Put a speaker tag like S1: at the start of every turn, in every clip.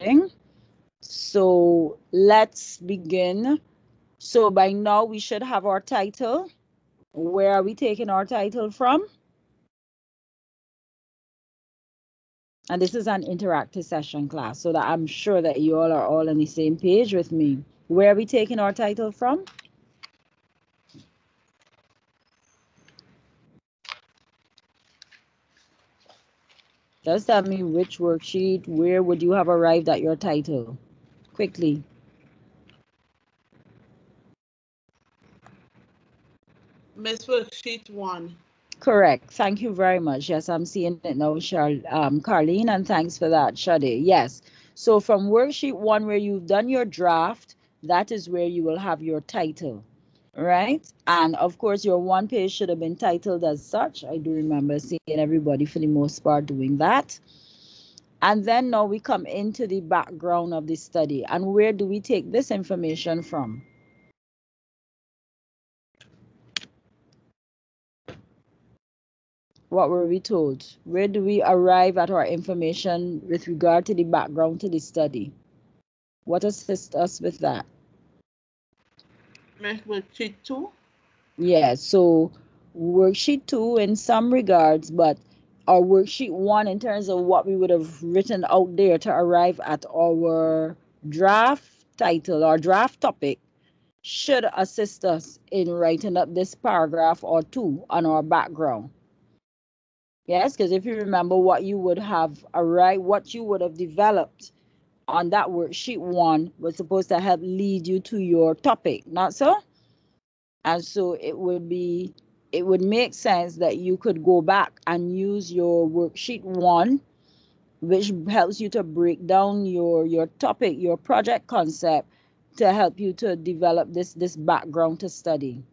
S1: recording. So let's begin. So by now we should have our title. Where are we taking our title from? And this is an interactive session class, so that I'm sure that you all are all on the same page with me. Where are we taking our title from? Just tell me which worksheet, where would you have arrived at your title? Quickly.
S2: Miss Worksheet 1.
S1: Correct. Thank you very much. Yes, I'm seeing it now, Carlene, and thanks for that, Shade. Yes. So from worksheet 1, where you've done your draft, that is where you will have your title, right? And of course, your one page should have been titled as such. I do remember seeing everybody for the most part doing that. And then now we come into the background of the study. And where do we take this information from? What were we told? Where do we arrive at our information with regard to the background to the study? What assists us with that?
S2: Miss Worksheet 2.
S1: Yeah, so worksheet 2 in some regards, but our worksheet 1 in terms of what we would have written out there to arrive at our draft title or draft topic should assist us in writing up this paragraph or two on our background. Yes, because if you remember what you would have arrived, what you would have developed on that worksheet 1 was supposed to help lead you to your topic, not so? And so it would make sense that you could go back and use your worksheet 1, which helps you to break down your topic, your project concept, to help you to develop this background to study.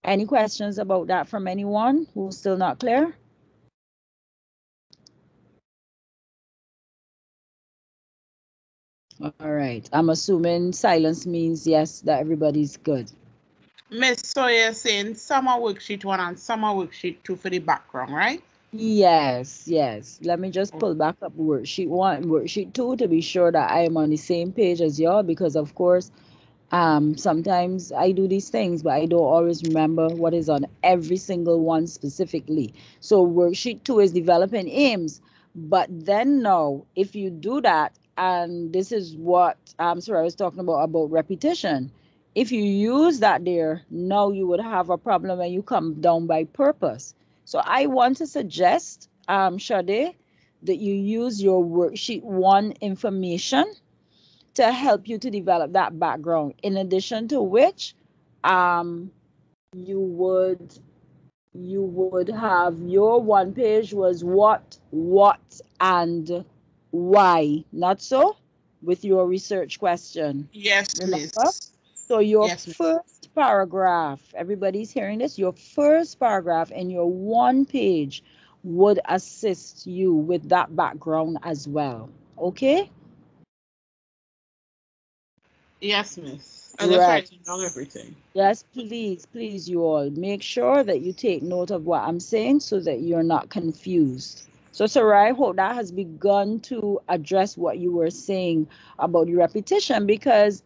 S1: Any questions about that from anyone who's still not clear? All right. I'm assuming silence means yes, that everybody's good.
S2: Miss Sawyer saying some are Worksheet 1 and some are Worksheet 2 for the background, right?
S1: Yes, yes. Let me just pull back up worksheet 1 and worksheet 2 to be sure that I am on the same page as y'all, because of course, sometimes I do these things, but I don't always remember what is on every single one specifically. So worksheet 2 is developing aims, but then now, if you do that, and this is what sorry, I was talking about repetition. If you use that there, now you would have a problem when you come down by purpose. So I want to suggest, Sade, that you use your worksheet 1 information to help you to develop that background. In addition to which, you would have your one page was what, and why. Not so? With your research question.
S2: Yes,
S1: Remember?
S2: Miss.
S1: So your
S2: Yes, miss.
S1: first paragraph, everybody's hearing this, your first paragraph in your one page would assist you with that background as well. Okay?
S2: Yes, Miss. I just
S1: Right.
S2: writing down everything.
S1: Yes, please, you all make sure that you take note of what I'm saying so that you're not confused. So, Sarai, I hope that has begun to address what you were saying about the repetition, because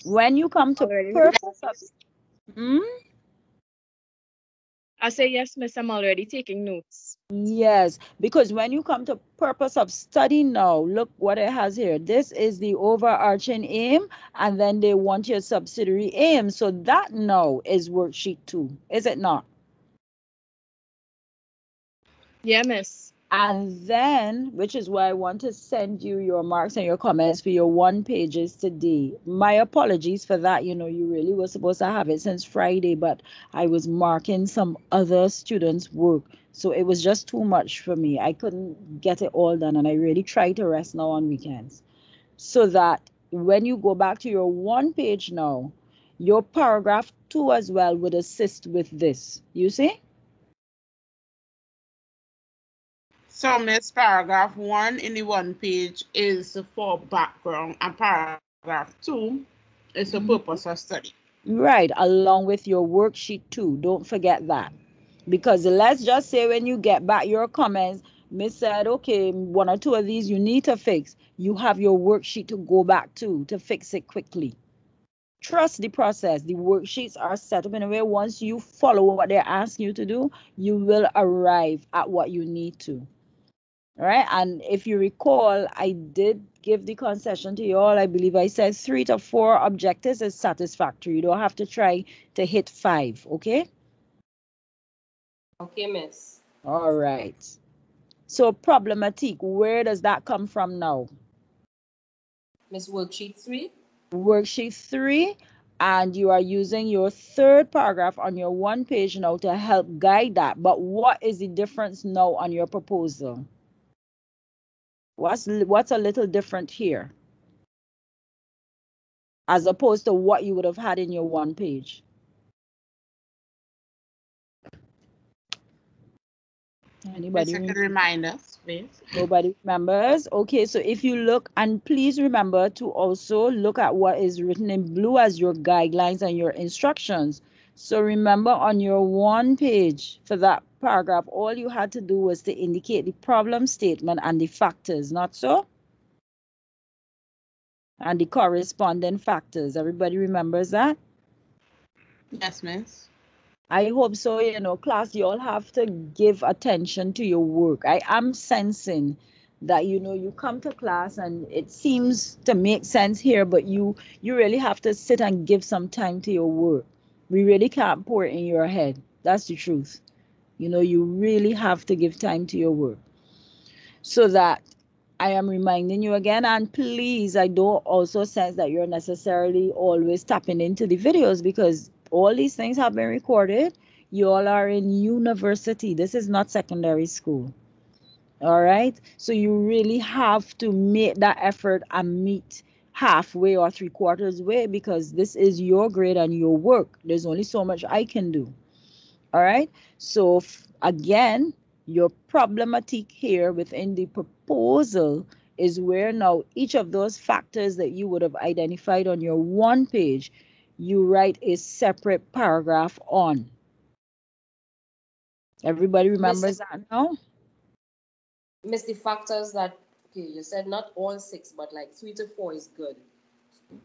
S1: when you come to purpose of, hmm?
S3: I say yes, miss. I'm already taking notes.
S1: Yes, because when you come to purpose of study now, look what it has here. This is the overarching aim, and then they want your subsidiary aim. So that now is worksheet 2, is it not?
S3: Yeah, miss.
S1: And then, which is why I want to send you your marks and your comments for your one pages today. My apologies for that. You know, you really were supposed to have it since Friday, but I was marking some other students' work. So it was just too much for me. I couldn't get it all done, and I really try to rest now on weekends. So that when you go back to your one page now, your paragraph 2 as well would assist with this. You see?
S2: So, Miss, paragraph 1 in the one page is for background, and paragraph 2 is for purpose of study.
S1: Right, along with your worksheet too. Don't forget that. Because let's just say when you get back your comments, Miss said, okay, one or two of these you need to fix. You have your worksheet to go back to fix it quickly. Trust the process. The worksheets are set up in a way once you follow what they're asking you to do, you will arrive at what you need to. All right. And if you recall, I did give the concession to you all. I believe I said 3 to 4 objectives is satisfactory. You don't have to try to hit 5. Okay.
S4: Okay, Miss.
S1: All right. So problematic, where does that come from now?
S4: Miss, worksheet 3.
S1: Worksheet 3, and you are using your third paragraph on your one page now to help guide that. But what is the difference now on your proposal? What's a little different here as opposed to what you would have had in your one page? Anybody
S2: Miss, you could remind us, please.
S1: Nobody remembers. Okay, so if you look, and please remember to also look at what is written in blue as your guidelines and your instructions. So remember, on your one page for that paragraph, all you had to do was to indicate the problem statement and the factors, not so? And the corresponding factors. Everybody remembers that?
S2: Yes, Miss.
S1: I hope so. Class, you all have to give attention to your work. I am sensing that, you come to class and it seems to make sense here, but you really have to sit and give some time to your work. We really can't pour it in your head. That's the truth. You really have to give time to your work. So that I am reminding you again, and please, I don't also sense that you're necessarily always tapping into the videos, because all these things have been recorded. You all are in university. This is not secondary school. All right. So you really have to make that effort and meet halfway or 3/4 way, because this is your grade and your work. There's only so much I can do. All right. So again, your problematic here within the proposal is where now each of those factors that you would have identified on your one page, you write a separate paragraph on. Everybody remembers that now?
S4: Miss, the factors that, okay, you said not all 6, but like 3 to 4 is good.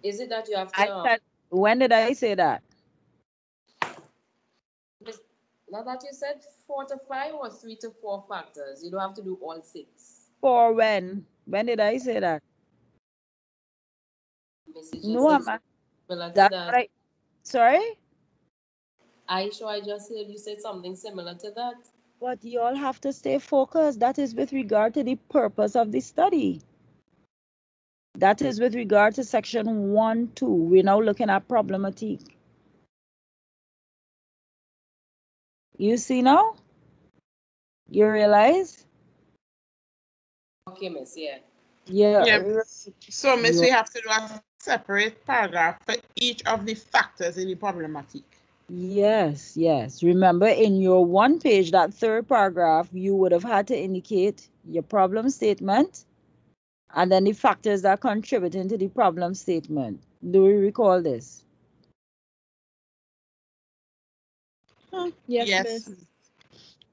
S4: Is it that you have to?
S1: When did I say that?
S4: Miss, not that you said 4 to 5 or 3 to 4 factors. You don't have to do all 6.
S1: For when? When did I say that?
S4: Miss, you just
S1: No,
S4: said similar to
S1: that's
S4: that.
S1: right. Sorry?
S4: I just heard you said something similar to that.
S1: But you all have to stay focused. That is with regard to the purpose of the study. That is with regard to section 1, 2. We're now looking at problematic. You see now? You realize?
S4: Okay, Miss, yeah.
S2: Yeah. So, Miss, we have to do a separate paragraph for each of the factors in the problematic.
S1: Yes. Remember, in your one page, that third paragraph, you would have had to indicate your problem statement and then the factors that contribute into the problem statement. Do we recall this?
S3: Yes, Miss.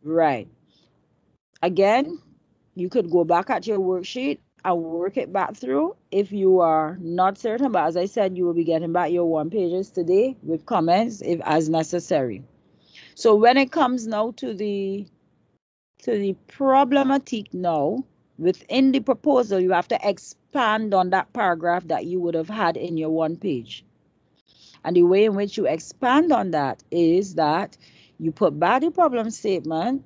S1: Right. Again, you could go back at your worksheet and work it back through if you are not certain. But as I said, you will be getting back your one pages today with comments if as necessary. So when it comes now to the problematic now, within the proposal, you have to expand on that paragraph that you would have had in your one page. And the way in which you expand on that is that you put back the problem statement,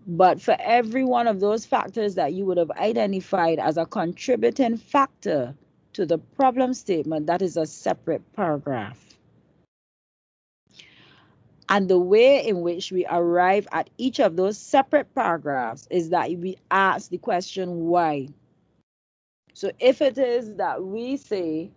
S1: but for every one of those factors that you would have identified as a contributing factor to the problem statement, that is a separate paragraph. And the way in which we arrive at each of those separate paragraphs is that we ask the question why. So if it is that we say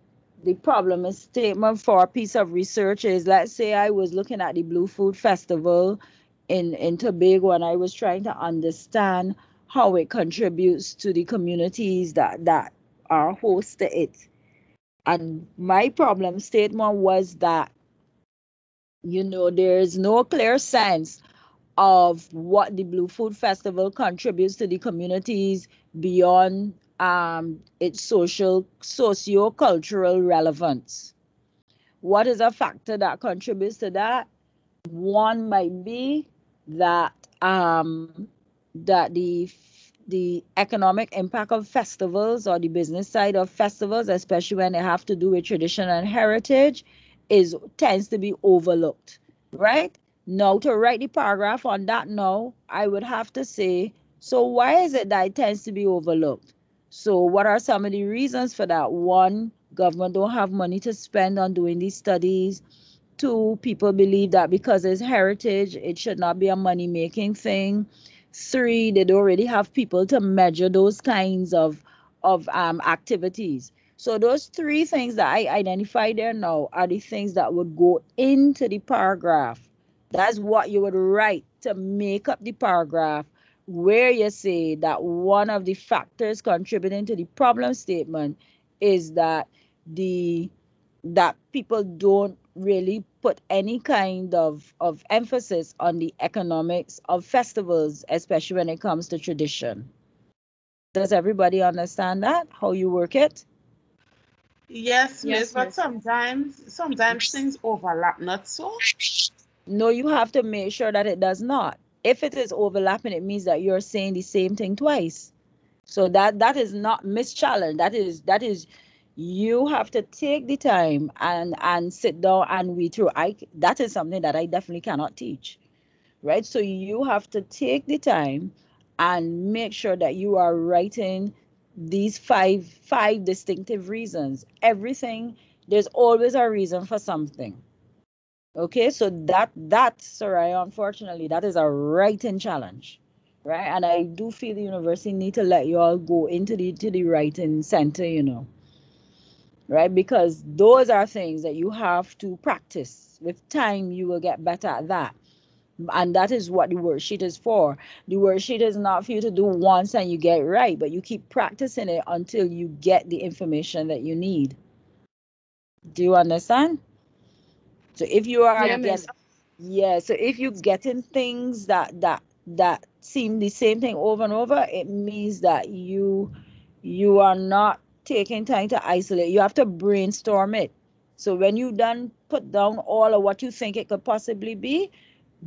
S1: the problem statement for a piece of research is, let's say I was looking at the Blue Food Festival in Tobago and I was trying to understand how it contributes to the communities that are host to it. And my problem statement was that, there is no clear sense of what the Blue Food Festival contributes to the communities beyond its socio-cultural relevance. What is a factor that contributes to that? One might be that that the economic impact of festivals or the business side of festivals, especially when they have to do with tradition and heritage, is tends to be overlooked, right? Now, to write the paragraph on that now, I would have to say, so why is it that it tends to be overlooked? So what are some of the reasons for that? One, government don't have money to spend on doing these studies. Two, people believe that because it's heritage, it should not be a money making thing. Three, they don't really have people to measure those kinds of activities. So those three things that I identified there now are the things that would go into the paragraph. That's what you would write to make up the paragraph where you say that one of the factors contributing to the problem statement is that the that people don't really put any kind of emphasis on the economics of festivals, especially when it comes to tradition. Does everybody understand that, how you work it?
S2: Yes, miss,
S3: Yes,
S2: but
S3: miss.
S2: sometimes things overlap, not so?
S1: No, you have to make sure that it does not. If it is overlapping, it means that you're saying the same thing twice. So that is not mischallenge. That is you have to take the time and sit down and read through. I that is something that I definitely cannot teach, right? So you have to take the time and make sure that you are writing these five distinctive reasons. Everything, there's always a reason for something. Okay, so that Soraya, unfortunately, that is a writing challenge, right? And I do feel the university need to let you all go into the writing center, right? Because those are things that you have to practice. With time, you will get better at that. And that is what the worksheet is for. The worksheet is not for you to do once and you get it right, but you keep practicing it until you get the information that you need. Do you understand? So if you are
S3: Yeah,
S1: get
S3: miss.
S1: yeah, so if you getting things that seem the same thing over and over, it means that you are not taking time to isolate. You have to brainstorm it. So when you done put down all of what you think it could possibly be,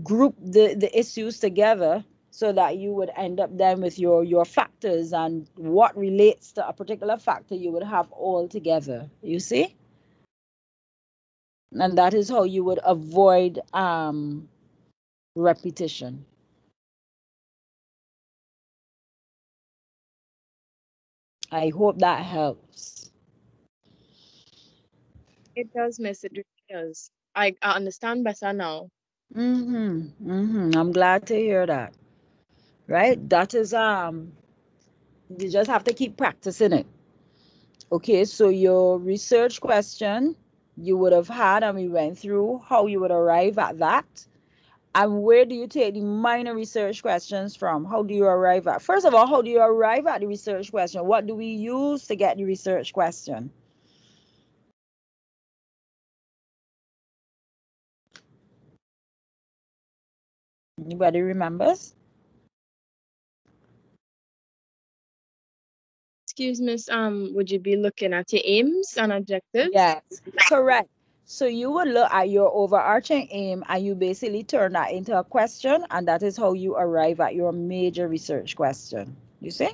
S1: group the issues together so that you would end up then with your factors and what relates to a particular factor you would have all together. You see? And that is how you would avoid repetition. I hope that helps.
S3: It does, miss. It really does. I understand better now.
S1: I'm glad to hear that. Right? That is you just have to keep practicing it. Okay, so your research question you would have had, and we went through how you would arrive at that. And where do you take the minor research questions from? How do you arrive at? First of all, how do you arrive at the research question? What do we use to get the research question? Anybody remembers?
S3: Excuse miss, would you be looking at your aims and objectives?
S1: Yes, correct. So you would look at your overarching aim and you basically turn that into a question, and that is how you arrive at your major research question. You see?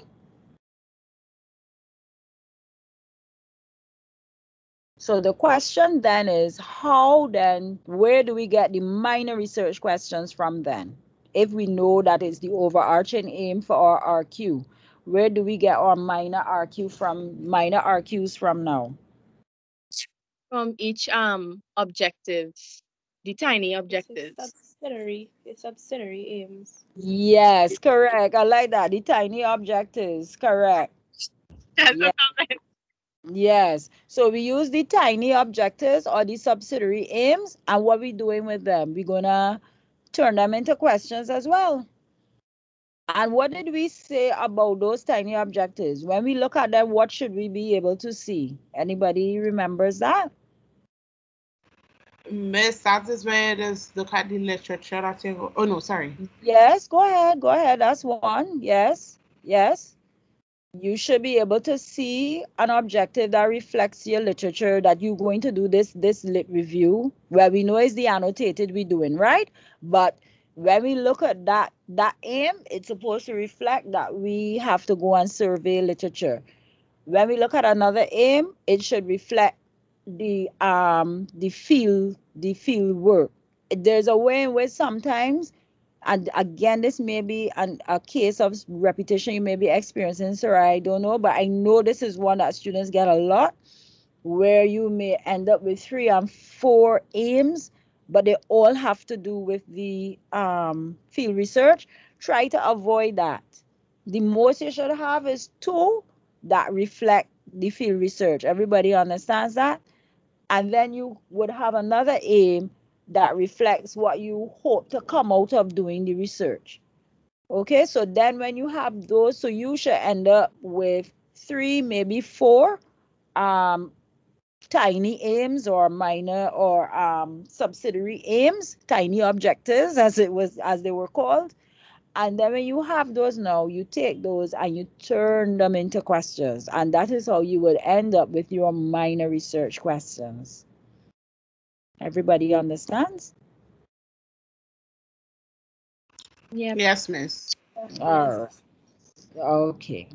S1: So the question then is how then, where do we get the minor research questions from then? If we know that is the overarching aim for our RQ, where do we get our minor RQs from now?
S3: From each objective, the tiny
S5: It's a
S3: objectives.
S5: subsidiary aims.
S1: Yes, correct. I like that. The tiny objectives, correct.
S3: That's
S1: Yeah.
S3: what I meant.
S1: Yes. So we use the tiny objectives or the subsidiary aims, and what we doing with them? We're gonna turn them into questions as well. And what did we say about those tiny objectives? When we look at them, what should we be able to see? Anybody remembers that?
S2: Miss, that is where there's look at the literature that you go. Oh no, sorry.
S1: Yes, go ahead. Go ahead. That's one. Yes. Yes. You should be able to see an objective that reflects your literature that you're going to do this lit review where we know is the annotated we're doing, right? But when we look at that aim, it's supposed to reflect that we have to go and survey literature. When we look at another aim, it should reflect the field work. There's a way in which sometimes, and again, this may be a case of repetition you may be experiencing, sir. I don't know, but I know this is one that students get a lot, where you may end up with 3 and 4 aims, but they all have to do with the field research. Try to avoid that. The most you should have is 2 that reflect the field research. Everybody understands that? And then you would have another aim that reflects what you hope to come out of doing the research. Okay, so then when you have those, so you should end up with 3, maybe 4 um, tiny aims or minor or subsidiary aims, tiny objectives as they were called. And then when you have those now, you take those and you turn them into questions. And that is how you would end up with your minor research questions. Everybody understands?
S3: Yeah.
S2: Yes, Miss.
S1: All
S4: Yes.
S1: right. Okay.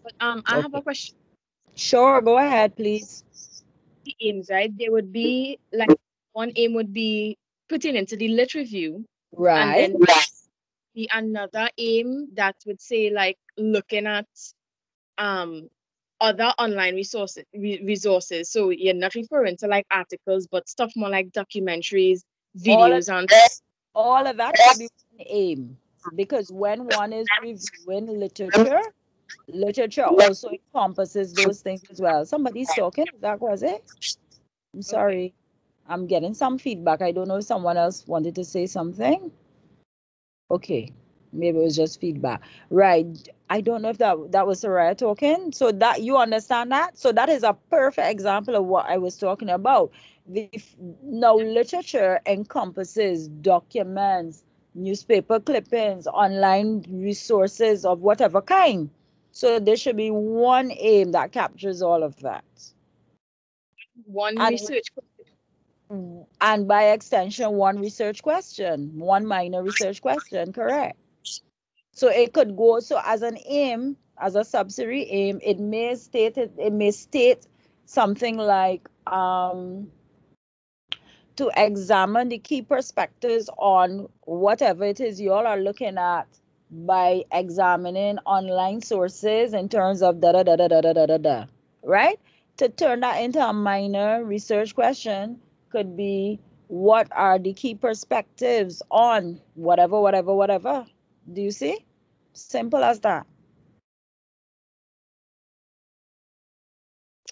S3: But I have a
S1: Okay.
S3: question.
S1: Sure, go ahead, please.
S3: The aims, right? There would be like one aim would be putting into the lit review, and
S1: Right.
S3: then the another aim that would say like looking at um other online resources. So you're not referring to like articles, but stuff more like documentaries,
S1: All of
S3: videos, and
S1: all of that could be one aim, because when one is reviewing literature also encompasses those things as well. Somebody's talking. That was it. I'm
S3: okay.
S1: sorry. I'm getting some feedback. I don't know if someone else wanted to say something. Okay, maybe it was just feedback. Right. I don't know if that was Soraya talking. So that you understand that. So that is a perfect example of what I was talking about. Now literature encompasses documents, newspaper clippings, online resources of whatever kind. So there should be one aim that captures all of that.
S3: One
S1: And
S3: research.
S1: and by extension, one research question, one minor research question, correct? So it could go, so as an aim, as a subsidiary aim, it may state something like to examine the key perspectives on whatever it is you all are looking at by examining online sources in terms of da da da da da da da da da, right? To turn that into a minor research question could be, what are the key perspectives on whatever, whatever, whatever. Do you see? Simple as that.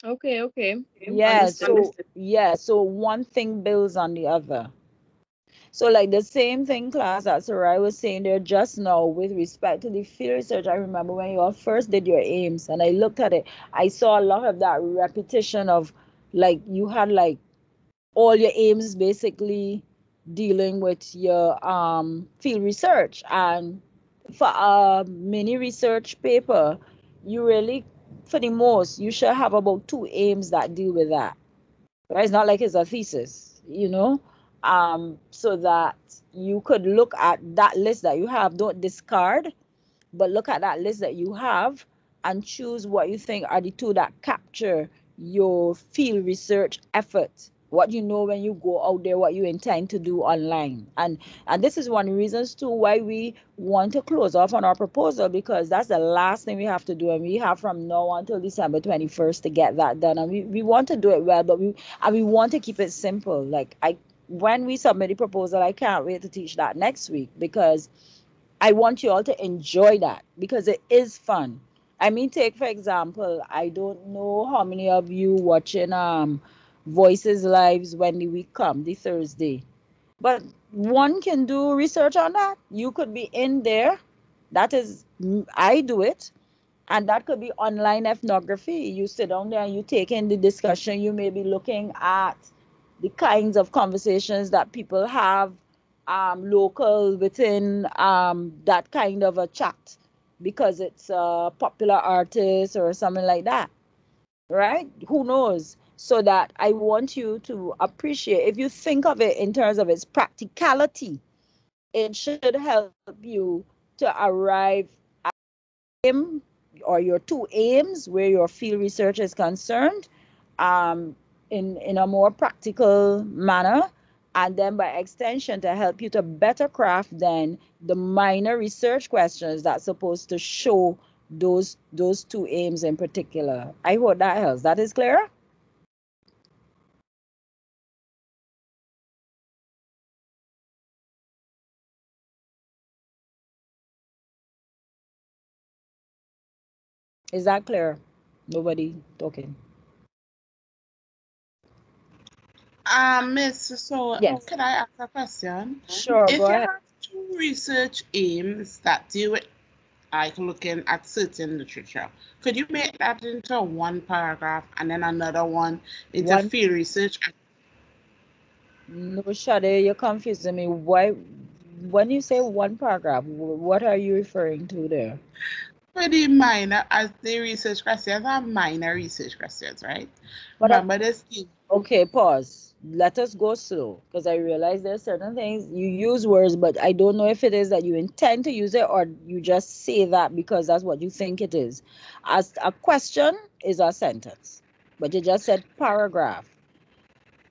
S3: Okay, okay.
S1: Yeah,
S3: Understood.
S1: so one thing builds on the other. So, like the same thing, class, that Sarai was saying there just now with respect to the field research. I remember when you all first did your aims and I looked at it, I saw a lot of that repetition of, like, you had like all your aims basically dealing with your field research. And for a mini research paper, you really, for the most, you should have about 2 aims that deal with that, right? It's not like it's a thesis. So that you could look at that list that you have. Don't discard, but look at that list that you have and choose what you think are the 2 that capture your field research effort. What you know when you go out there, what you intend to do online. And this is one of the reasons too why we want to close off on our proposal, because that's the last thing we have to do. And we have from now until December 21st to get that done. And we want to do it well, but we want to keep it simple. Like, when we submit the proposal, I can't wait to teach that next week, because I want you all to enjoy that, because it is fun. I mean, take for example, I don't know how many of you watching Voices Lives when the week come, the Thursday. But one can do research on that. You could be in there. That is, I do it. And that could be online ethnography. You sit down there and you take in the discussion. You may be looking at the kinds of conversations that people have local within that kind of a chat because it's a popular artist or something like that, right? Who knows? So that I want you to appreciate, if you think of it in terms of its practicality, it should help you to arrive aim or your two aims where your field research is concerned um, in a more practical manner, and then by extension to help you to better craft then the minor research questions that's supposed to show those two aims in particular. I hope that helps. That is clear? Is that clear? Nobody talking.
S2: Miss, so
S1: Yes.
S2: could I ask a question?
S1: Sure, go
S2: If you
S1: ahead.
S2: have two research aims that deal with like looking at certain literature, could you make that into one paragraph and then another one into
S1: One.
S2: field research?
S1: No, Shade, you're confusing me. Why, when you say one paragraph, what are you referring to there?
S2: Pretty minor, as the research questions are minor research questions, right?
S1: But
S2: Remember this thing.
S1: okay, pause. Let us go slow because I realize there are certain things you use words, but I don't know if it is that you intend to use it or you just say that because that's what you think it is. As a question is a sentence, but you just said paragraph.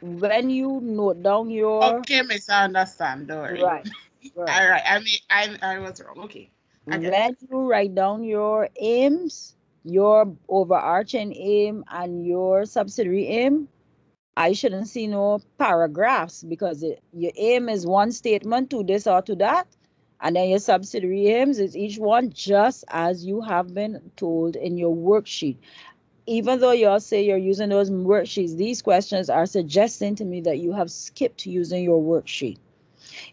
S1: When you note down your
S2: Okay, miss, I understand. Don't worry.
S1: right, right.
S2: All right. I mean, I was wrong. Okay, I get it.
S1: When you write down your aims, your overarching aim and your subsidiary aim, I shouldn't see no paragraphs because your aim is one statement to this or to that. And then your subsidiary aims is each one just as you have been told in your worksheet. Even though you all say you're using those worksheets, these questions are suggesting to me that you have skipped using your worksheet.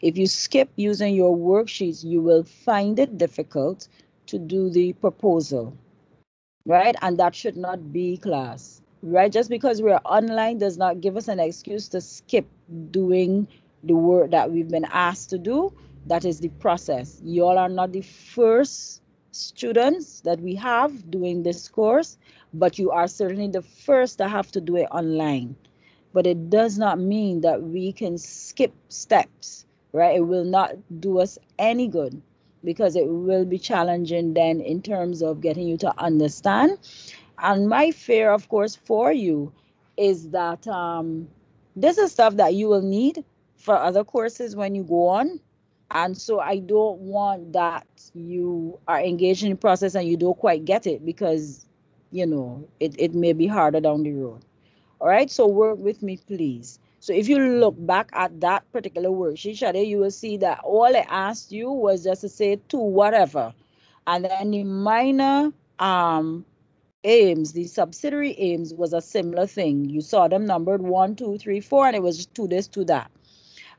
S1: If you skip using your worksheets, you will find it difficult to do the proposal, right? And that should not be, class, right? Just because we're online does not give us an excuse to skip doing the work that we've been asked to do. That is the process. You all are not the first students that we have doing this course, but you are certainly the first to have to do it online. But it does not mean that we can skip steps, right? It will not do us any good because it will be challenging then in terms of getting you to understand. And my fear, of course, for you is that this is stuff that you will need for other courses when you go on. And so I don't want that you are engaged in the process and you don't quite get it because, it may be harder down the road. All right, so work with me, please. So if you look back at that particular worksheet, Shade, you will see that all I asked you was just to say to whatever. And then the minor aims, the subsidiary aims was a similar thing. You saw them numbered 1, 2, 3, 4, and it was just to this, to that.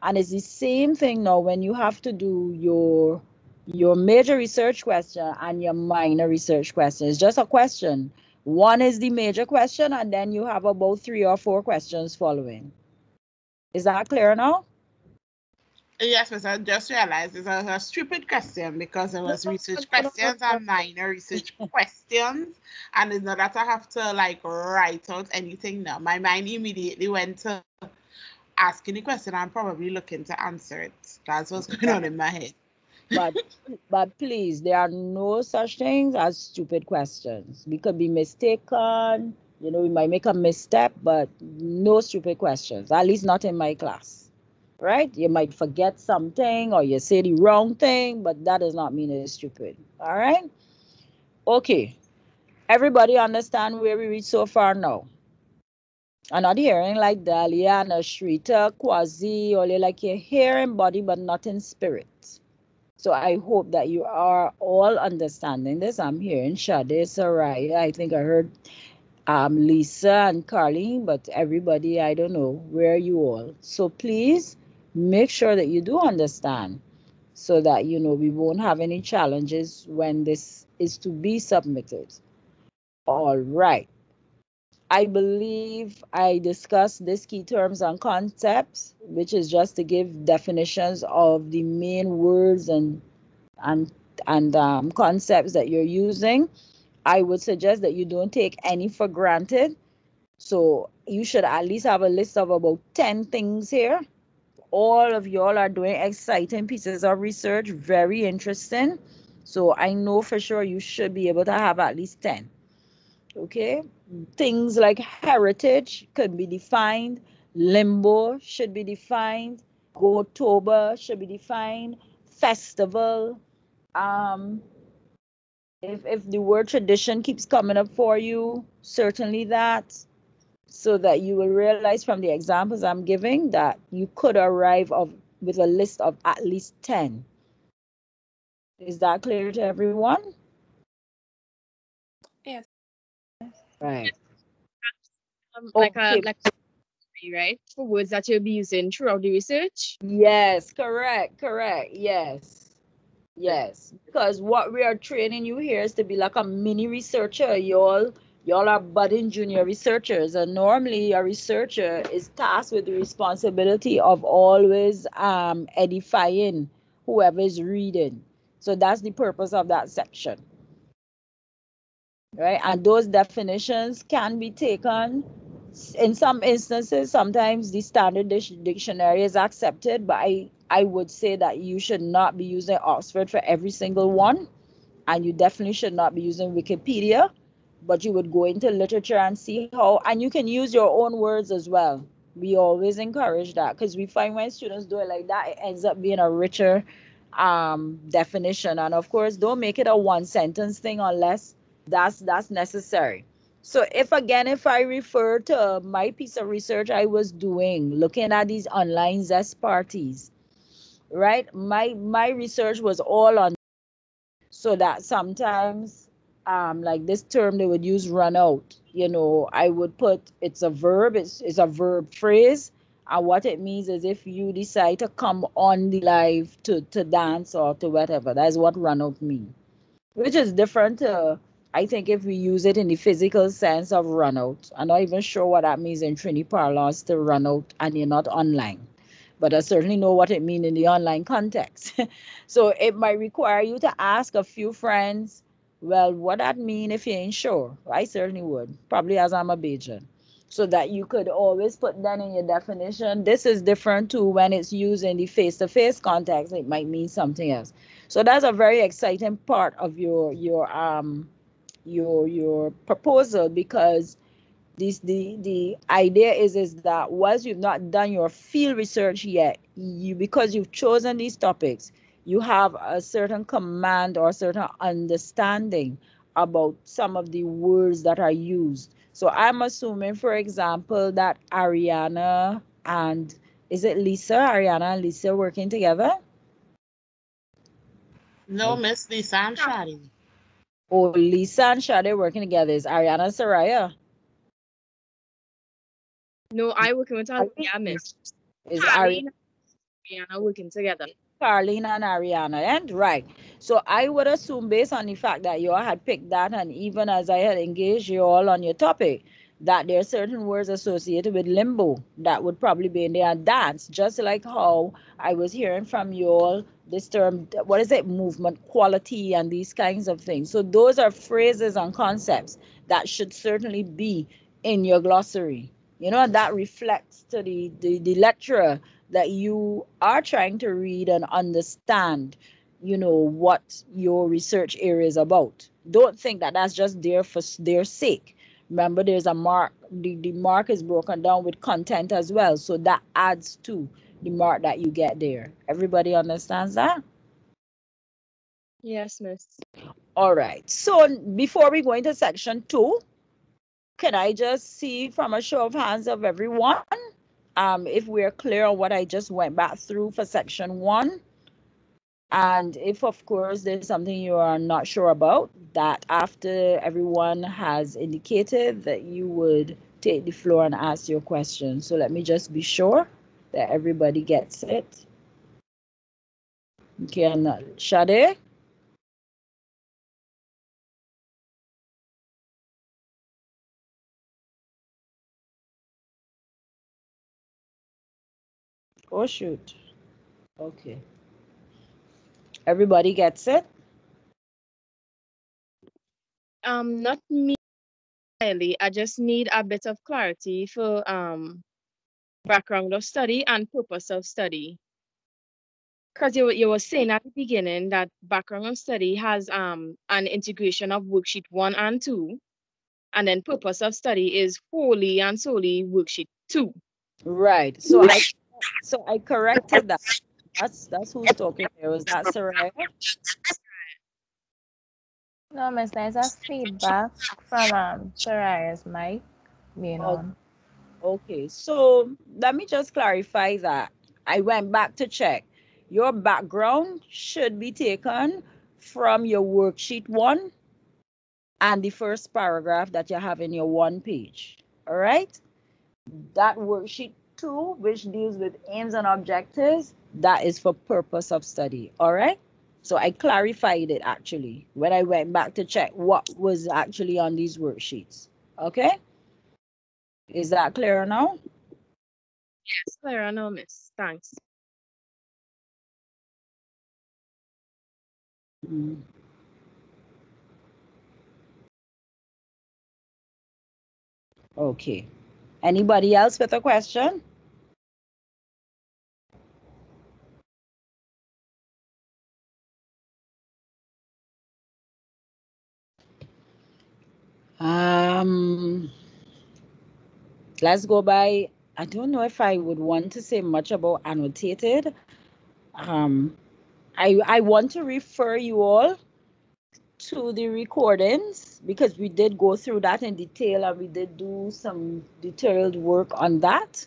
S1: And it's the same thing now when you have to do your major research question and your minor research question. It's just a question. One is the major question, and then you have about 3 or 4 questions following. Is that clear now?
S2: Yes, miss, I just realized it's a stupid question because it
S1: No,
S2: was
S1: no,
S2: research
S1: no, no,
S2: questions
S1: no,
S2: and minor research questions. And it's not that I have to like write out anything now. My mind immediately went to asking the question and probably looking to answer it. That's what's going on in my head.
S1: but but please, there are no such things as stupid questions. We could be mistaken, we might make a misstep, but no stupid questions, at least not in my class, right? You might forget something or you say the wrong thing, but that does not mean it's stupid. All right? Okay. Everybody understand where we reach so far now? I'm not hearing like Dahlia and Ashrita, Quasi, or like you're hearing body but not in spirit. So I hope that you are all understanding this. I'm hearing Shade, Soraya. I think I heard Lisa and Carleen, but everybody, I don't know, where are you all? So please make sure that you do understand so that, we won't have any challenges when this is to be submitted. All right. I believe I discussed these key terms and concepts, which is just to give definitions of the main words and concepts that you're using. I would suggest that you don't take any for granted. So you should at least have a list of about 10 things here. All of y'all are doing exciting pieces of research, very interesting. So I know for sure you should be able to have at least 10. Okay, things like heritage could be defined, limbo should be defined, Gotober should be defined, festival. Um, if the word tradition keeps coming up for you, certainly that, so that you will realize from the examples I'm giving that you could arrive with a list of at least 10. Is that clear to everyone?
S5: Yes.
S1: Right.
S3: Like a
S1: Okay.
S3: right, for words that you'll be using throughout the research.
S1: Yes, correct, yes. Yes, because what we are training you here is to be like a mini researcher. Y'all are budding junior researchers, and normally a researcher is tasked with the responsibility of always edifying whoever is reading. So that's the purpose of that section, right? And those definitions can be taken in some instances. Sometimes the standard dictionary is accepted, but I would say that you should not be using Oxford for every single one, and you definitely should not be using Wikipedia, but you would go into literature and see how, and you can use your own words as well. We always encourage that, because we find when students do it like that, it ends up being a richer definition. And of course, don't make it a one sentence thing unless that's necessary. So if I refer to my piece of research I was doing, looking at these online zest parties, right? My research was all on, so that sometimes like this term they would use run out, I would put it's a verb, it's a verb phrase, and what it means is if you decide to come on the live to dance or to whatever, that's what run out means, which is different to, I think, if we use it in the physical sense of run out. I'm not even sure what that means in Trini parlance, to run out and you're not online, but I certainly know what it means in the online context. So it might require you to ask a few friends, well, what that mean if you ain't sure? I certainly would, probably as I'm a Bajan. So that you could always put that in your definition. This is different too when it's used in the face-to-face context. It might mean something else. So that's a very exciting part of your proposal, because the idea is that once you've not done your field research yet, because you've chosen these topics, you have a certain command or a certain understanding about some of the words that are used. So I'm assuming, for example, that Ariana and, is it Lisa? Ariana and Lisa working together?
S2: No, Miss Lisa and Shadi.
S1: Oh, Lisa and Shade working together. Is Ariana Saraya?
S3: No, I working with Althea, Miss.
S1: Is
S3: Carly and Rihanna working together.
S1: Carlene and Ariana, and right. So I would assume, based on the fact that you all had picked that, and even as I had engaged you all on your topic, that there are certain words associated with limbo that would probably be in there. And dance, just like how I was hearing from you all this term, what is it, movement quality, and these kinds of things. So those are phrases and concepts that should certainly be in your glossary. That reflects to the lecturer that you are trying to read and understand, what your research area is about. Don't think that that's just there for their sake. Remember, there's a mark, the mark is broken down with content as well. So that adds to the mark that you get there. Everybody understands that?
S3: Yes, Miss.
S1: All right. So before we go into section 2, can I just see from a show of hands of everyone, if we're clear on what I just went back through for section 1? And if, of course, there's something you are not sure about, that after everyone has indicated that you would take the floor and ask your question. So let me just be sure that everybody gets it. Okay, and Shade? Oh, shoot. Okay. Everybody gets it?
S3: Not me entirely. I just need a bit of clarity for background of study and purpose of study. Because you were saying at the beginning that background of study has an integration of worksheet 1 and 2, and then purpose of study is wholly and solely worksheet 2.
S1: Right. So I corrected that. That's who's talking there. Was that Soraya?
S5: No, miss, there's a feedback from Soraya's mic being
S1: Oh,
S5: on.
S1: okay. So let me just clarify that. I went back to check. Your background should be taken from your worksheet 1 and the first paragraph that you have in your 1 page. All right? That worksheet 2, which deals with aims and objectives, that is for purpose of study. All right? So I clarified it actually when I went back to check what was actually on these worksheets. Okay? Is that clear now?
S3: Yes, Clara, no, miss. Thanks.
S1: Mm. Okay. Anybody else with a question? Um, let's go by. I don't know if I would want to say much about annotated. Um, I want to refer you all to the recordings because we did go through that in detail and we did do some detailed work on that.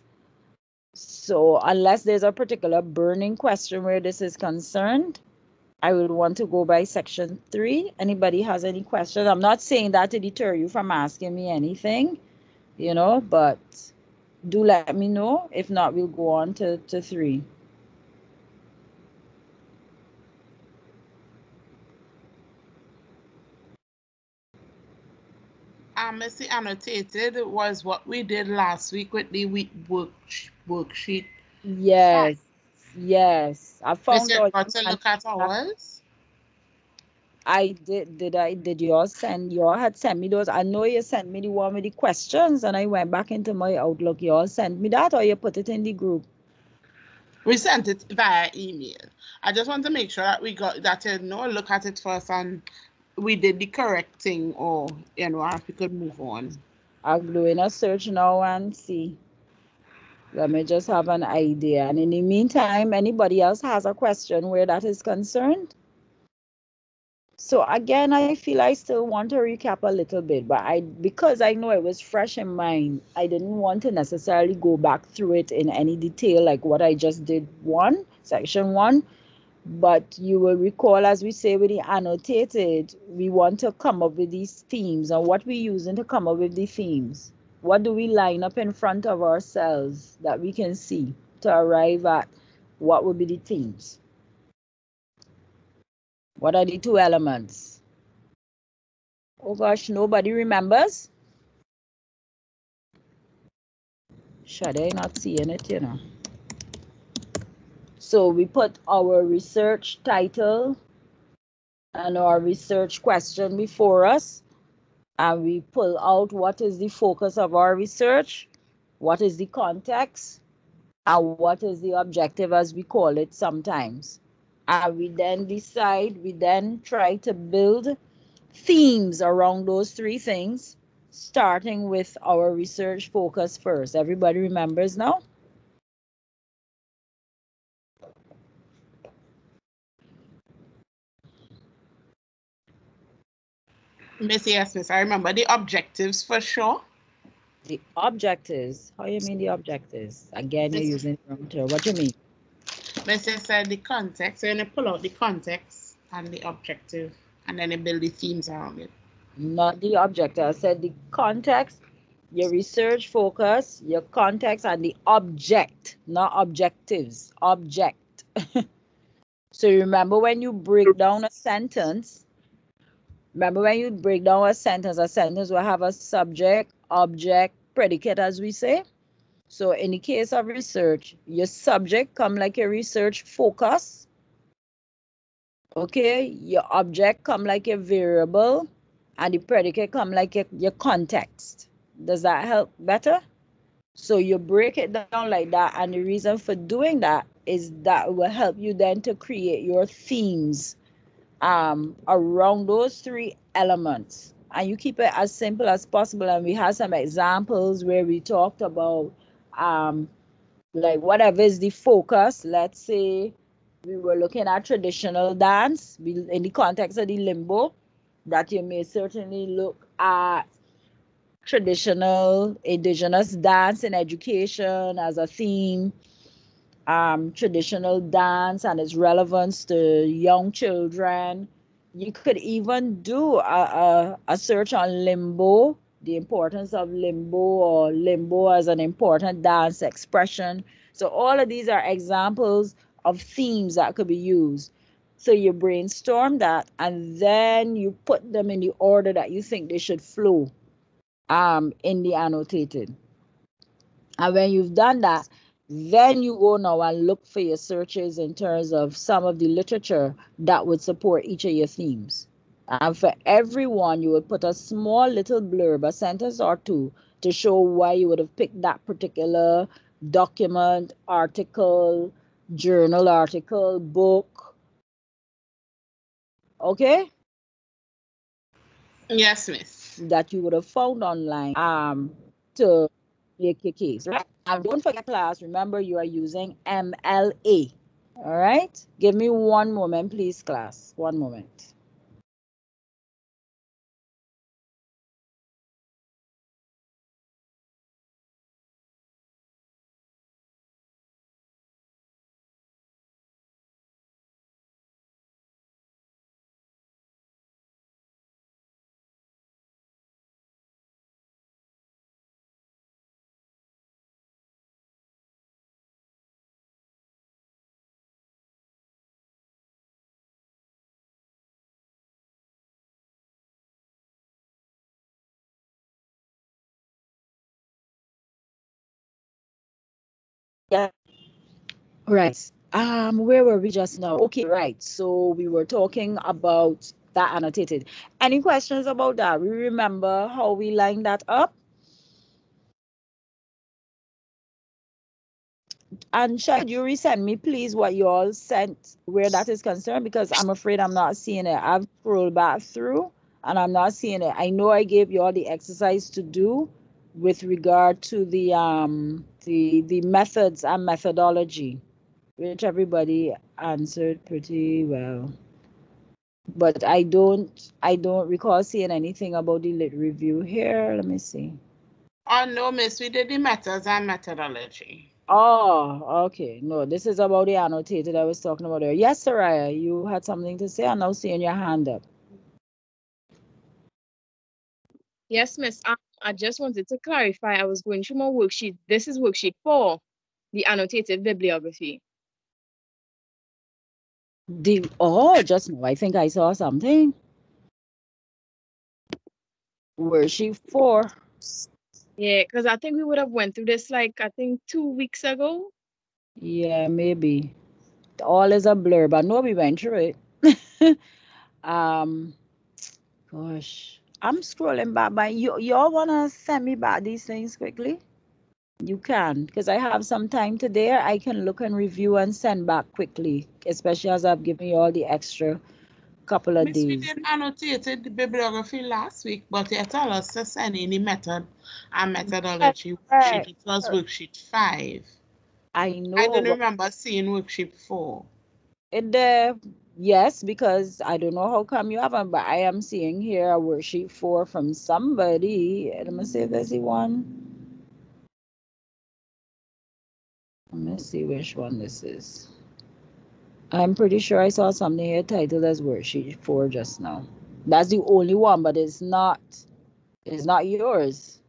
S1: So unless there's a particular burning question where this is concerned, I would want to go by section 3. Anybody has any questions? I'm not saying that to deter you from asking me anything, but do let me know. If not, we'll go on to 3.
S2: Missy annotated was what we did last week with the week worksheet.
S1: Yes, yes. I found
S2: Missy
S1: out.
S2: got to look at ours.
S1: I did. Did y'all had sent me those? I know you sent me the one with the questions, and I went back into my Outlook. Y'all sent me that, or you put it in the group?
S2: We sent it via email. I just want to make sure that we got that, look at it first and we did the correct thing, or, if we could move on.
S1: I'm doing a search now and see. Let me just have an idea. And in the meantime, anybody else has a question where that is concerned? So again, I feel I still want to recap a little bit, but because I know it was fresh in mind, I didn't want to necessarily go back through it in any detail like what I just did section 1. But you will recall, as we say with the annotated, we want to come up with these themes and what we're using to come up with the themes. What do we line up in front of ourselves that we can see to arrive at what would be the themes? What are the 2 elements? Oh gosh, nobody remembers? Should I not seeing it? So we put our research title and our research question before us, and we pull out what is the focus of our research, what is the context, and what is the objective, as we call it sometimes. And we then try to build themes around those 3 things, starting with our research focus first. Everybody remembers now?
S2: Yes, miss. I remember the objectives for sure.
S1: The objectives. How you mean the objectives? Again, you're using the wrong term. What do you mean?
S2: Missy said the context. So you pull out the context and the objective, and then you build the themes around it.
S1: Not the objective. I said the context, your research focus, your context, and the object, not objectives. Object. So remember when you break down a sentence, a sentence will have a subject, object, predicate, as we say. So in the case of research, your subject come like a research focus. Okay, your object come like a variable, and the predicate come like your context. Does that help better? So you break it down like that, and the reason for doing that is that will help you then to create your themes around those three elements, and you keep it as simple as possible. And we have some examples where we talked about like whatever is the focus. Let's say we were looking at traditional dance in the context of the limbo, that you may certainly look at traditional indigenous dance in education as a theme, traditional dance and its relevance to young children. You could even do a search on limbo, the importance of limbo, or limbo as an important dance expression. So, all of these are examples of themes that could be used. So, you brainstorm that, and then you put them in the order that you think they should flow in the annotated. And when you've done that, then you go now and look for your searches in terms of some of the literature that would support each of your themes. And for everyone, you would put a small little blurb, a sentence or two, to show why you would have picked that particular document, article, journal article, book. Okay?
S2: Yes, miss.
S1: That you would have found online to make your case, right? And don't forget, class, remember you are using MLA. All right? Give me one moment, please, class. One moment. Yeah. Right. Where were we just now? Okay, right. So we were talking about that annotated. Any questions about that? We remember how we lined that up? And should you resend me, please, what you all sent where that is concerned? Because I'm afraid I'm not seeing it. I've scrolled back through and I'm not seeing it. I know I gave you all the exercise to do with regard to the methods and methodology, which everybody answered pretty well. But I don't recall seeing anything about the lit review here. Let me see.
S2: Oh no, miss, we did the methods and methodology.
S1: Oh, okay. No, this is about the annotated I was talking about earlier. Yes, Soraya, you had something to say. I'm now seeing your hand up.
S3: Yes, miss. I just wanted to clarify. I was going through my worksheet. This is worksheet 4, the annotated bibliography.
S1: Just now I think I saw something. Worksheet 4.
S3: Yeah, because I think we would have went through this like I think 2 weeks ago.
S1: Yeah, maybe. All is a blur, but no, we went through it. um, Gosh, I'm scrolling back, but y'all wanna send me back these things quickly? You can, because I have some time today. I can look and review and send back quickly, especially as I've given you all the extra couple of
S2: Miss, we
S1: days.
S2: did annotated the bibliography last week, but you tell us to send in the method and methodology worksheet.
S1: Correct.
S2: It was worksheet 5.
S1: I
S2: I
S1: know,
S2: don't
S1: but
S2: remember seeing worksheet 4.
S1: it yes, because I don't know how come you haven't, but I am seeing here a worksheet 4 from somebody. Let me see if there's the one. Let me see which one this is. I'm pretty sure I saw something here titled as worksheet 4 just now. That's the only one, but it's not yours.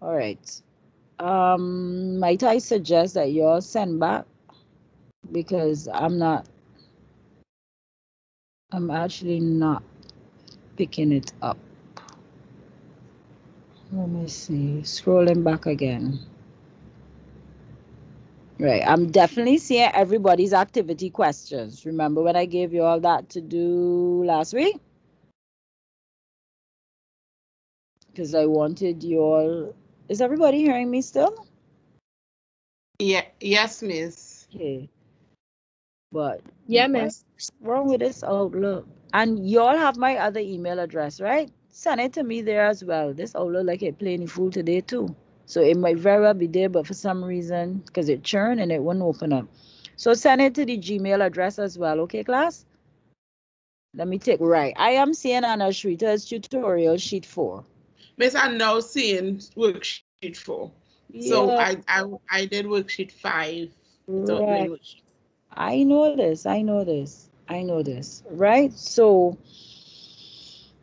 S1: All right. Might I suggest that you all send back, because I'm actually not picking it up. Let me see. Scrolling back again. Right. I'm definitely seeing everybody's activity questions. Remember when I gave you all that to do last week? Because I wanted you all. Is everybody hearing me still?
S2: Yeah, yes, miss.
S1: Okay. But
S3: Yeah,
S1: what's
S3: miss.
S1: wrong with this Outlook? And y'all have my other email address, right? Send it to me there as well. This Outlook like it playing full today too. So it might very well be there, but for some reason, because it churned and it wouldn't open up. So send it to the Gmail address as well, okay, class? Let me take right. I am seeing Anna Shrita's tutorial sheet 4.
S2: Miss, I'm now seeing worksheet 4. So
S1: Yeah,
S2: I did worksheet 5 without doing
S1: right.
S2: worksheet.
S1: I know this. I know this. I know this. Right? So,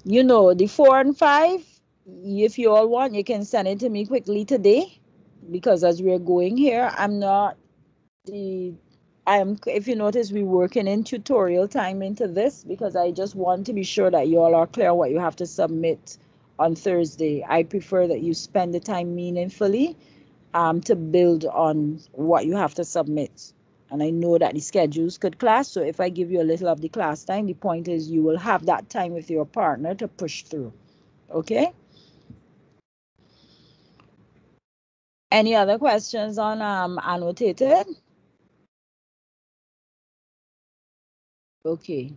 S1: the 4 and 5, if you all want, you can send it to me quickly today. Because as we're going here, the if you notice, we're working in tutorial time into this because I just want to be sure that you all are clear what you have to submit on Thursday. I prefer that you spend the time meaningfully to build on what you have to submit. And I know that the schedules could clash, so if I give you a little of the class time, the point is you will have that time with your partner to push through. Okay? Any other questions on annotated? Okay.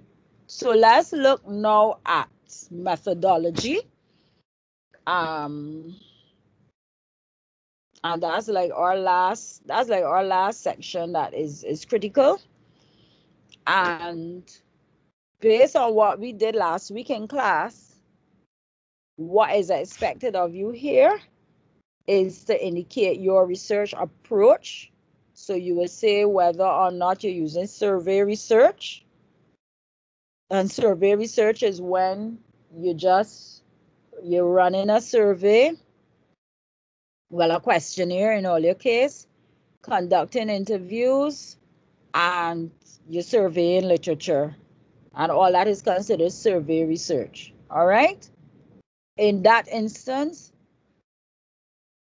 S1: So let's look now at methodology. Um, and that's like our last section that is critical. And based on what we did last week in class, what is expected of you here is to indicate your research approach. So you will say whether or not you're using survey research. And survey research is when you're running a survey, well, a questionnaire in all your case, conducting interviews, and you're surveying literature. And all that is considered survey research. All right? In that instance,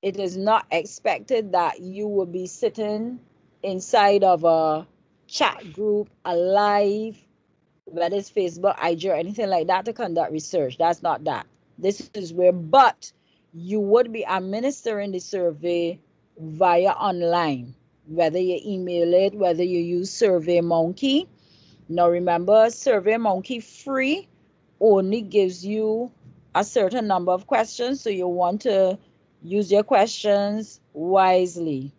S1: it is not expected that you will be sitting inside of a chat group, a live, whether it's Facebook, IG, or anything like that to conduct research. That's not that. This is where, but you would be administering the survey via online, whether you email it, whether you use SurveyMonkey. Now remember, SurveyMonkey free only gives you a certain number of questions, so you want to use your questions wisely.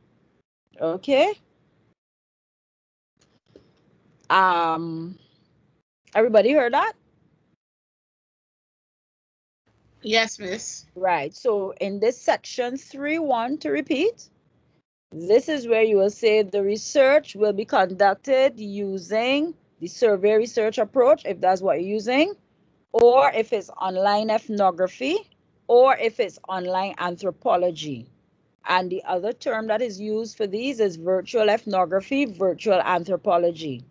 S1: Okay? Um, everybody heard that?
S2: Yes, miss.
S1: Right. So in this section 3.1, to repeat, this is where you will say the research will be conducted using the survey research approach, if that's what you're using, or if it's online ethnography, or if it's online anthropology. And the other term that is used for these is virtual ethnography, virtual anthropology.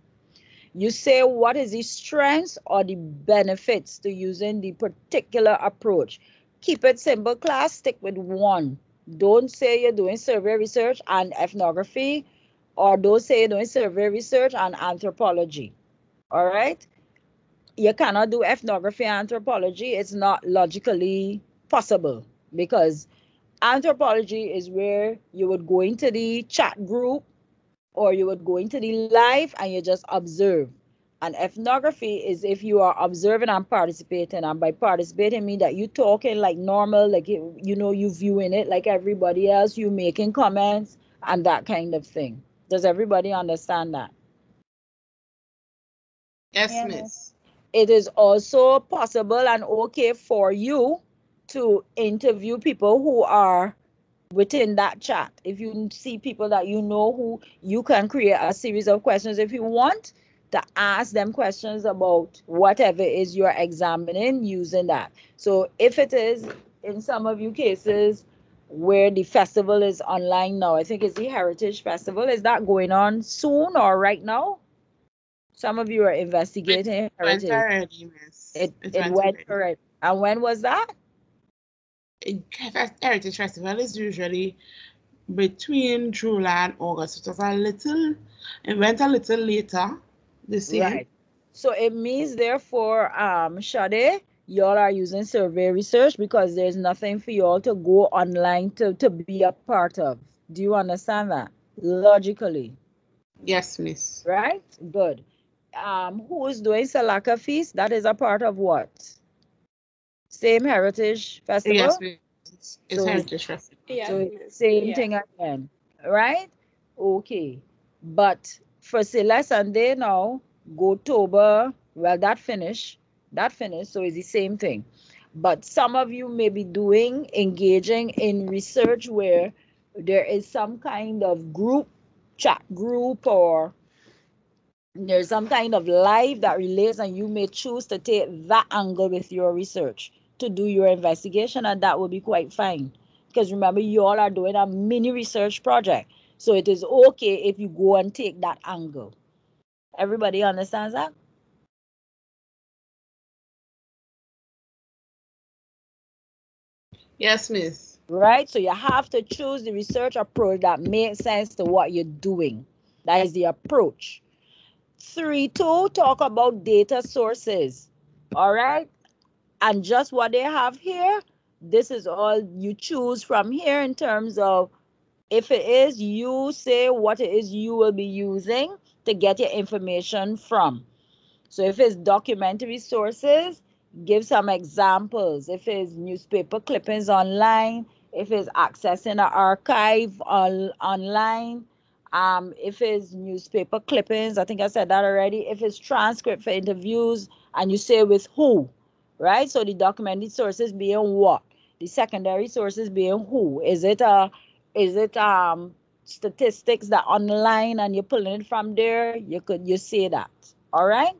S1: You say what is the strengths or the benefits to using the particular approach. Keep it simple, class. Stick with one. Don't say you're doing survey research and ethnography, or don't say you're doing survey research and anthropology. All right? You cannot do ethnography and anthropology. It's not logically possible because anthropology is where you would go into the chat group or you would go into the live and you just observe. And ethnography is if you are observing and participating. And by participating, mean that you talking like normal, like you viewing it like everybody else, you making comments and that kind of thing. Does everybody understand that?
S2: Yes,
S5: Yeah, miss.
S2: miss.
S1: It is also possible and okay for you to interview people who are within that chat. If you see people that you know, who you can create a series of questions if you want to ask them questions about whatever is you're examining using that. So if it is in some of you cases where the festival is online now, I think it's the Heritage Festival. Is that going on soon or right now? Some of you are
S2: It
S1: investigating
S2: went
S1: heritage.
S2: already, miss.
S1: It
S2: It
S1: it
S2: went
S1: went
S2: already.
S1: correct. And when was that?
S2: Heritage Festival is usually between July and August. It went a little later this year.
S1: Right. So it means, therefore, Sade, y'all are using survey research because there's nothing for y'all to go online to be a part of. Do you understand that? Logically.
S2: Yes, miss.
S1: Right? Good. Who is doing Salaka Feast? That is a part of what? Same Heritage
S2: Yes,
S1: Festival?
S2: miss. It's
S1: So
S2: Heritage Festival.
S4: Yeah,
S1: so it's
S4: miss.
S1: same
S4: Yeah.
S1: thing again, right? Okay. But for Sila Sunday now, go October, well, that finished, so it's the same thing. But some of you may be engaging in research where there is some kind of chat group, or there's some kind of live that relates, and you may choose to take that angle with your research to do your investigation, and that will be quite fine. Because remember, you all are doing a mini research project, so it is okay if you go and take that angle. Everybody understands that?
S2: Yes, miss.
S1: Right? So you have to choose the research approach that makes sense to what you're doing. That is the approach. 3.2, talk about data sources. All right? And just what they have here, this is all you choose from here in terms of, if it is, you say what it is you will be using to get your information from. So if it's documentary sources, give some examples. If it's newspaper clippings online, if it's accessing an archive online, if it's newspaper clippings, I think I said that already. If it's transcript for interviews, and you say with who, right? So the documented sources being what? The secondary sources being who? Is it statistics that online and you're pulling it from there? You say that. All right.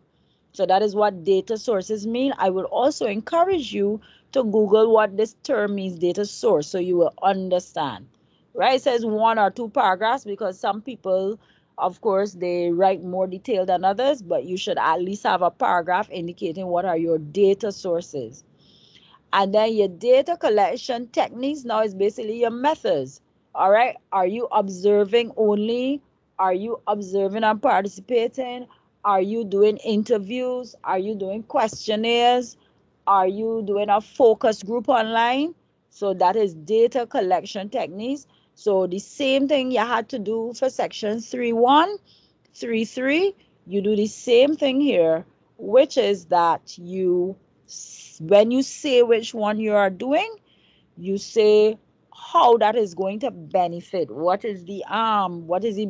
S1: So that is what data sources mean. I will also encourage you to Google what this term means, data source, so you will understand. Right? It says one or two paragraphs because some people, of course, they write more detail than others, but you should at least have a paragraph indicating what are your data sources. And then your data collection techniques now is basically your methods. All right. Are you observing only? Are you observing and participating? Are you doing interviews? Are you doing questionnaires? Are you doing a focus group online? So that is data collection techniques. So the same thing you had to do for section 3.1, 3.3, you do the same thing here, which is that when you say which one you are doing, you say how that is going to benefit. What is the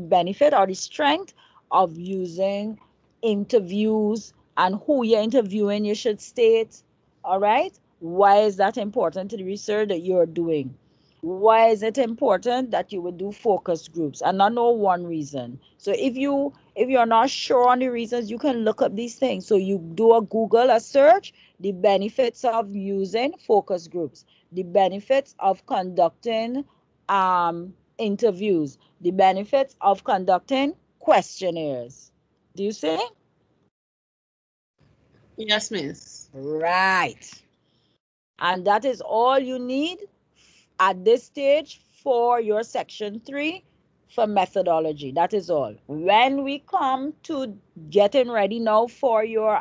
S1: benefit or the strength of using interviews, and who you're interviewing, you should state. All right. Why is that important to the research that you're doing? Why is it important that you would do focus groups? And I know one reason. So if you're not sure on the reasons, you can look up these things. So you do a search, the benefits of using focus groups, the benefits of conducting interviews, the benefits of conducting questionnaires. Do you see?
S2: Yes, miss.
S1: Right. And that is all you need at this stage for your section 3 for methodology. That is all. When we come to getting ready now for your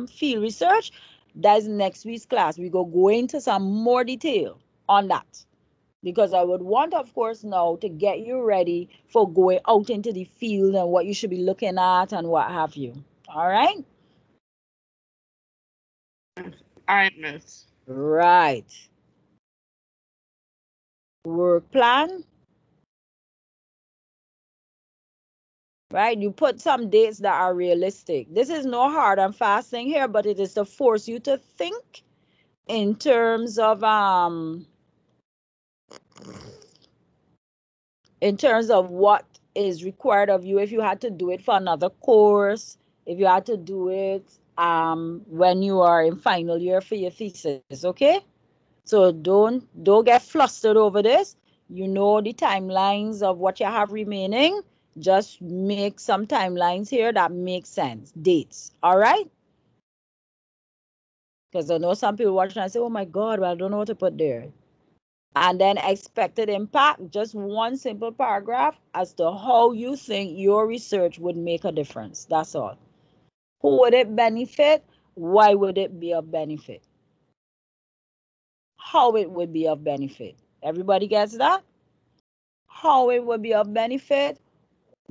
S1: field research, that's next week's class. We go into some more detail on that, because I would want, of course, now to get you ready for going out into the field and what you should be looking at and what have you. All right?
S2: All right, miss.
S1: Right. Work plan. Right? You put some dates that are realistic. This is no hard and fast thing here, but it is to force you to think in terms of what is required of you. If you had to do it for another course, if you had to do it when you are in final year for your thesis, okay? So don't get flustered over this. You know the timelines of what you have remaining. Just make some timelines here that make sense. Dates. All right? Because I know some people watching and say, oh my God, well, I don't know what to put there. And then expected impact, just one simple paragraph as to how you think your research would make a difference. That's all. Who would it benefit? Why would it be of benefit? How it would be of benefit. Everybody gets that? How it would be of benefit,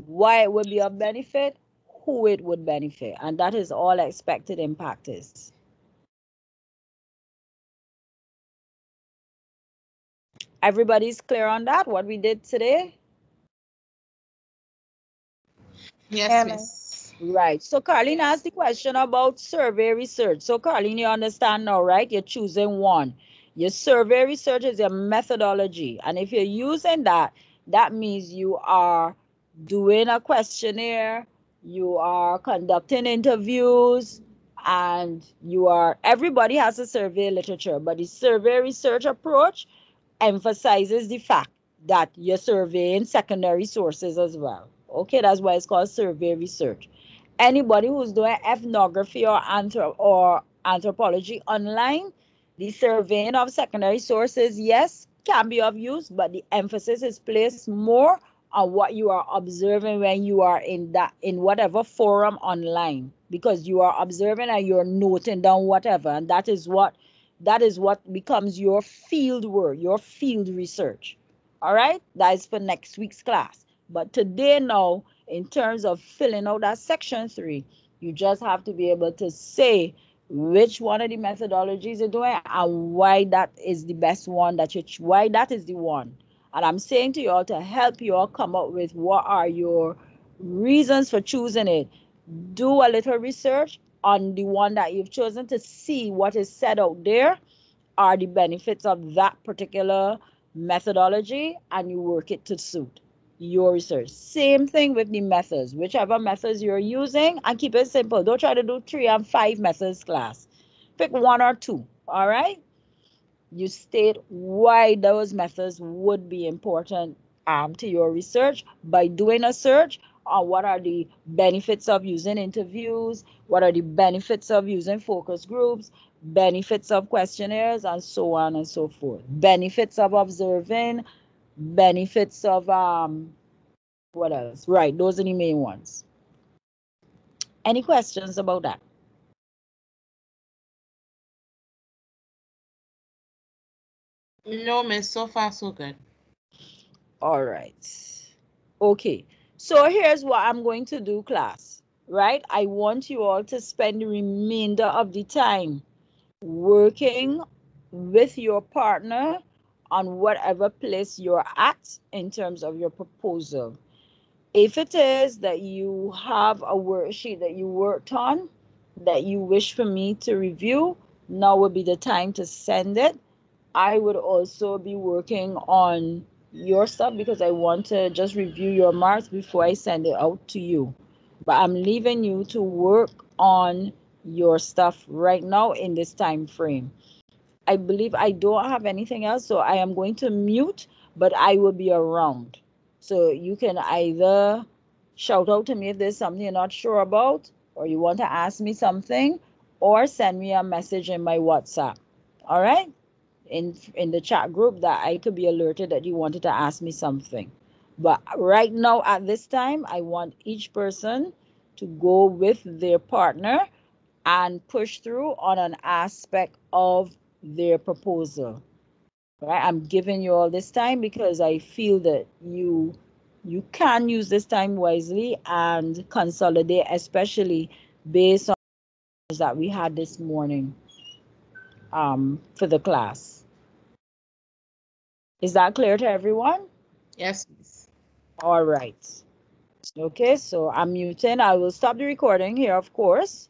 S1: why it would be of benefit, who it would benefit. And that is all expected impact is. Everybody's clear on that, what we did today?
S2: Yes,
S5: Yeah, ma'am.
S2: Miss.
S1: Right. So Carlene asked the question about survey research. So Carlene, you understand now, right? You're choosing one. Your survey research is your methodology. And if you're using that, that means you are doing a questionnaire, you are conducting interviews, and everybody has a survey literature, but the survey research approach emphasizes the fact that you're surveying secondary sources as well. Okay, that's why it's called survey research. Anybody who's doing ethnography or anthropology online, the surveying of secondary sources, yes, can be of use, but the emphasis is placed more on what you are observing when you are in whatever forum online, because you are observing and you're noting down whatever, and that is what becomes your field work, your field research. All right, that is for next week's class. But today, now, in terms of filling out that section 3, you just have to be able to say which one of the methodologies you're doing and why that is the best one, why that is the one. And I'm saying to you all to help you all come up with what are your reasons for choosing it. Do a little research on the one that you've chosen to see what is said out there are the benefits of that particular methodology, and you work it to suit your research. Same thing with the methods, whichever methods you're using, and keep it simple. Don't try to do 3 and 5 methods class. Pick one or two, all right? You state why those methods would be important to your research by doing a search on what are the benefits of using interviews, what are the benefits of using focus groups, benefits of questionnaires, and so on and so forth. Benefits of observing, benefits of what else? Right, those are the main ones. Any questions about that?
S2: No, Miss. So far, so good.
S1: All right. Okay. So here's what I'm going to do, class. Right? I want you all to spend the remainder of the time working with your partner on whatever place you're at in terms of your proposal. If it is that you have a worksheet that you worked on that you wish for me to review, now would be the time to send it. I would also be working on your stuff because I want to just review your marks before I send it out to you. But I'm leaving you to work on your stuff right now in this time frame. I believe I don't have anything else, so I am going to mute, but I will be around. So you can either shout out to me if there's something you're not sure about, or you want to ask me something, or send me a message in my WhatsApp. All right? In the chat group that I could be alerted that you wanted to ask me something. But right now at this time, I want each person to go with their partner and push through on an aspect of their proposal. Right? I'm giving you all this time because I feel that you can use this time wisely and consolidate, especially based on that we had this morning for the class. Is that clear to everyone?
S2: Yes, Miss.
S1: All right. Okay, so I'm muting. I will stop the recording here, of course.